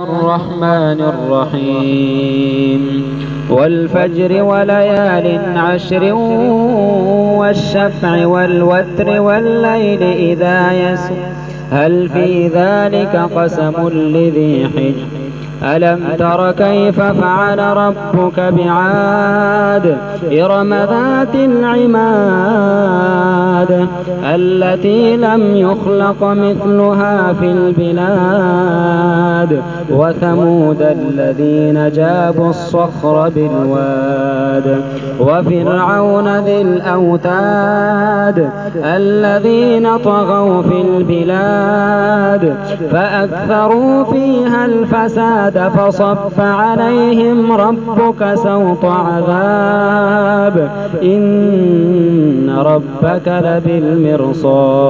الرحمن الرحيم والفجر وليال عشر والشفع والوتر والليل إذا يسر هل في ذلك قسم لذي حجر ألم تر كيف فعل ربك بعاد إرم ذات العماد التي لم يخلق مثلها في البلاد وثمود الذين جابوا الصخر بالواد وفرعون ذي الأوتاد الذين طغوا في البلاد فأكثروا فيها الفساد فصب عليهم ربك سوط عذاب إن ربك لبالمرصاد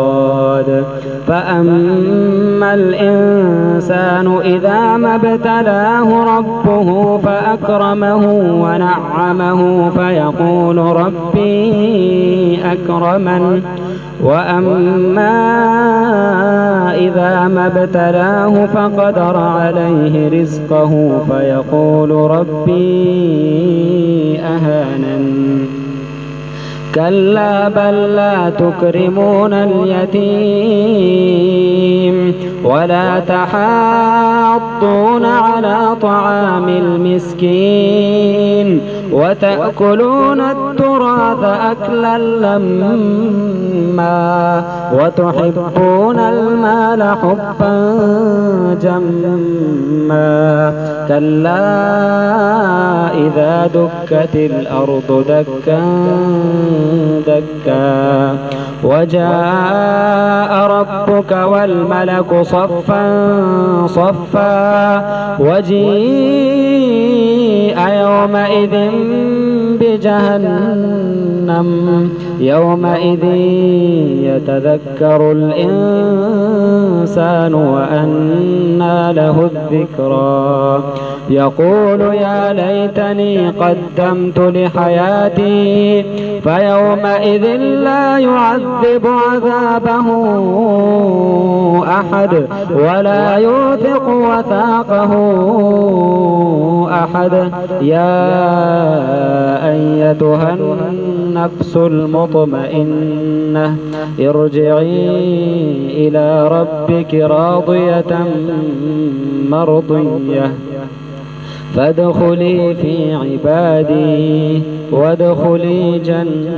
فأما الإنسان إذا ما ابتلاه ربه فأكرمه ونعمه فيقول ربي أكرمن وأما إذا ما ابتلاه فقدر عليه رزقه فيقول ربي أهانن كلا بل لا تكرمون اليتيم ولا تحاضون على طعام المسكين وتأكلون التراث أكلا لما وتحبون المال حبا جما كلا إذا دكت الأرض دكا دكا وجاء ربك والملك صفا صفا وجيء يومئذ بجهنم يومئذ يتذكر الإنسان وأنى له الذكرى يقول يا ليتني قدمت لحياتي فيومئذ لا يعذب عذابه أحد ولا يوثق وثاقه أحد يا أيتها النفس المطمئنة ارجعي إلى ربك راضية مرضية فادخلي في عبادي وادخلي جنتي.